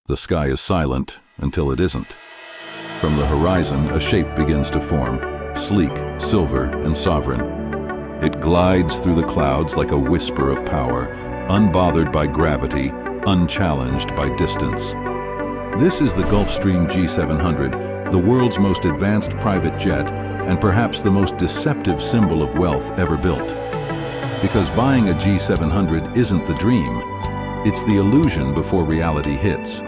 The sky is silent until it isn't. From the horizon, a shape begins to form, sleek, silver, and sovereign. It glides through the clouds like a whisper of power, unbothered by gravity, unchallenged by distance. This is the Gulfstream G700, the world's most advanced private jet, and perhaps the most deceptive symbol of wealth ever built. Because buying a G700 isn't the dream, it's the illusion before reality hits.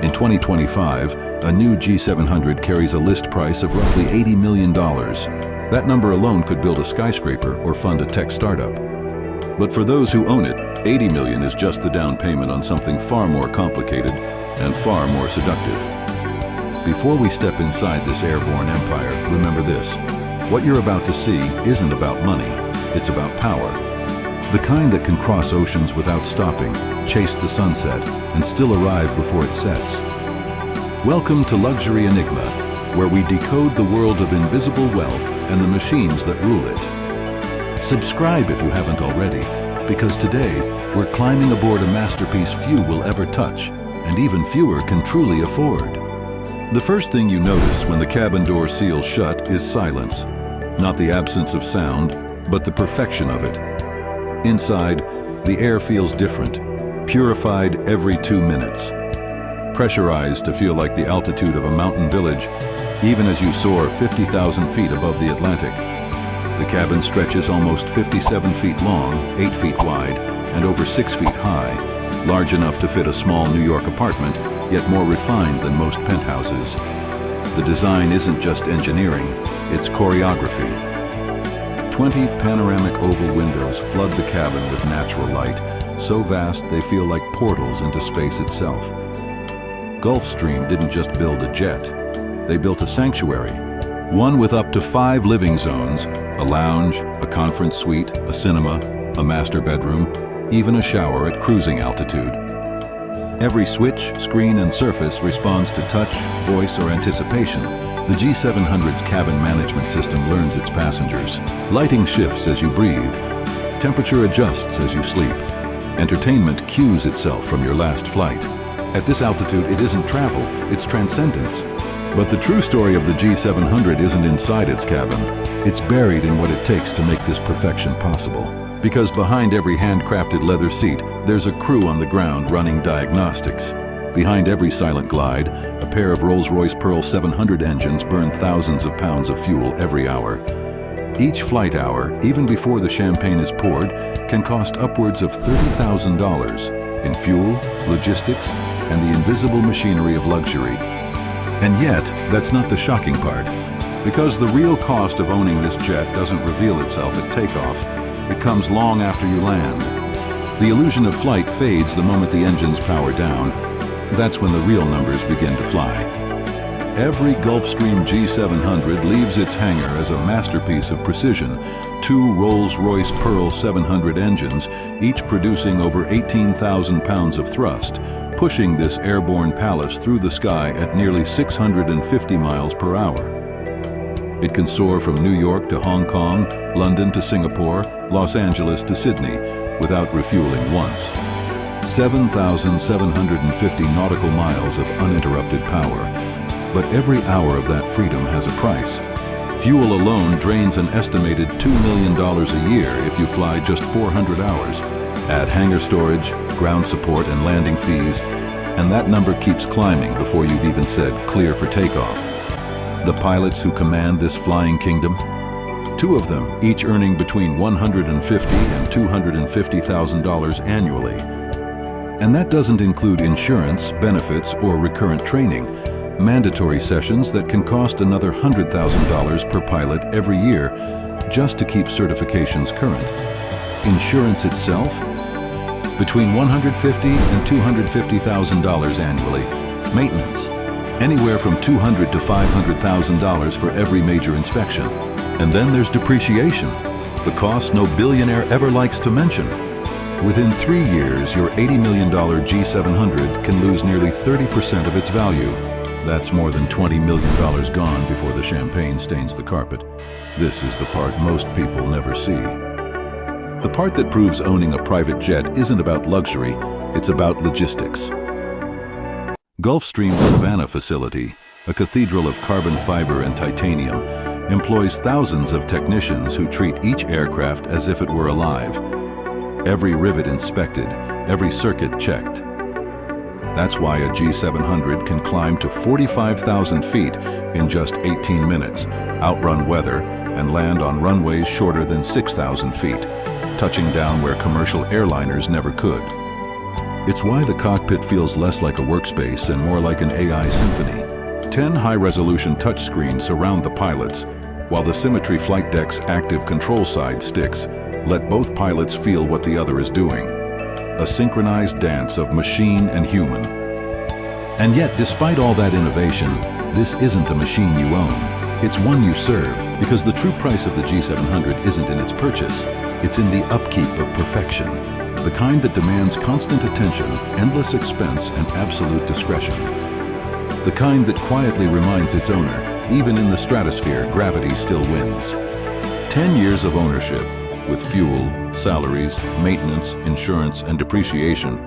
In 2025, a new G700 carries a list price of roughly $80 million. That number alone could build a skyscraper or fund a tech startup. But for those who own it, $80 million is just the down payment on something far more complicated and far more seductive. Before we step inside this airborne empire, remember this. What you're about to see isn't about money, it's about power. The kind that can cross oceans without stopping, chase the sunset, and still arrive before it sets. Welcome to Luxury Enigma, where we decode the world of invisible wealth and the machines that rule it. Subscribe if you haven't already, because today we're climbing aboard a masterpiece few will ever touch, and even fewer can truly afford. The first thing you notice when the cabin door seals shut is silence. Not the absence of sound, but the perfection of it. Inside, the air feels different, purified every 2 minutes. Pressurized to feel like the altitude of a mountain village, even as you soar 50,000 feet above the Atlantic. The cabin stretches almost 57 feet long, 8 feet wide, and over 6 feet high, large enough to fit a small New York apartment, yet more refined than most penthouses. The design isn't just engineering, it's choreography. 20 panoramic oval windows flood the cabin with natural light, so vast they feel like portals into space itself. Gulfstream didn't just build a jet, they built a sanctuary, one with up to 5 living zones, a lounge, a conference suite, a cinema, a master bedroom, even a shower at cruising altitude. Every switch, screen, and surface responds to touch, voice, or anticipation. The G700's cabin management system learns its passengers. Lighting shifts as you breathe. Temperature adjusts as you sleep. Entertainment cues itself from your last flight. At this altitude, it isn't travel, it's transcendence. But the true story of the G700 isn't inside its cabin. It's buried in what it takes to make this perfection possible. Because behind every handcrafted leather seat, there's a crew on the ground running diagnostics. Behind every silent glide, a pair of Royce Pearl 700 engines burn thousands of pounds of fuel every hour. Each flight hour, even before the champagne is poured, can cost upwards of $30,000 in fuel, logistics, and the invisible machinery of luxury. And yet, that's not the shocking part. Because the real cost of owning this jet doesn't reveal itself at takeoff, it comes long after you land. The illusion of flight fades the moment the engines power down. That's when the real numbers begin to fly. Every Gulfstream G700 leaves its hangar as a masterpiece of precision, 2 Royce Pearl 700 engines, each producing over 18,000 pounds of thrust, pushing this airborne palace through the sky at nearly 650 miles per hour. It can soar from New York to Hong Kong, London to Singapore, Los Angeles to Sydney, without refueling once. 7,750 nautical miles of uninterrupted power. But every hour of that freedom has a price. Fuel alone drains an estimated $2 million a year if you fly just 400 hours. Add hangar storage, ground support, and landing fees, and that number keeps climbing before you've even said clear for takeoff. The pilots who command this flying kingdom, 2 of them, each earning between $150,000 and $250,000 annually. And that doesn't include insurance, benefits, or recurrent training, mandatory sessions that can cost another $100,000 per pilot every year just to keep certifications current. Insurance itself? Between $150,000 and $250,000 annually. Maintenance? Anywhere from $200,000 to $500,000 for every major inspection. And then there's depreciation, the cost no billionaire ever likes to mention. Within 3 years, your $80 million G700 can lose nearly 30% of its value. That's more than $20 million gone before the champagne stains the carpet. This is the part most people never see. The part that proves owning a private jet isn't about luxury, it's about logistics. Gulfstream Savannah facility, a cathedral of carbon fiber and titanium, employs thousands of technicians who treat each aircraft as if it were alive. Every rivet inspected, every circuit checked. That's why a G700 can climb to 45,000 feet in just 18 minutes, outrun weather, and land on runways shorter than 6,000 feet, touching down where commercial airliners never could. It's why the cockpit feels less like a workspace and more like an AI symphony. 10 high-resolution touchscreens surround the pilots, while the Symmetry flight deck's active control side sticks let both pilots feel what the other is doing. A synchronized dance of machine and human. And yet, despite all that innovation, this isn't a machine you own. It's one you serve, because the true price of the G700 isn't in its purchase. It's in the upkeep of perfection, the kind that demands constant attention, endless expense, and absolute discretion. The kind that quietly reminds its owner, even in the stratosphere, gravity still wins. 10 years of ownership, with fuel, salaries, maintenance, insurance, and depreciation,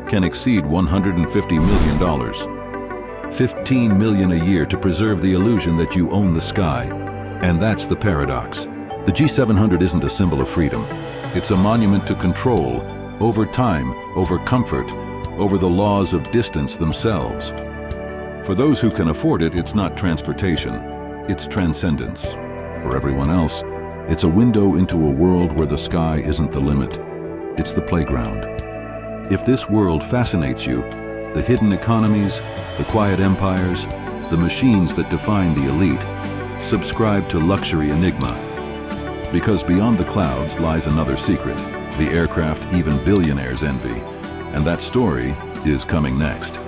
can exceed $150 million. $15 million a year to preserve the illusion that you own the sky. And that's the paradox. The G700 isn't a symbol of freedom. It's a monument to control, over time, over comfort, over the laws of distance themselves. For those who can afford it, it's not transportation, it's transcendence. For everyone else, it's a window into a world where the sky isn't the limit, it's the playground. If this world fascinates you, the hidden economies, the quiet empires, the machines that define the elite, subscribe to Luxury Enigma. Because beyond the clouds lies another secret, the aircraft even billionaires envy. And that story is coming next.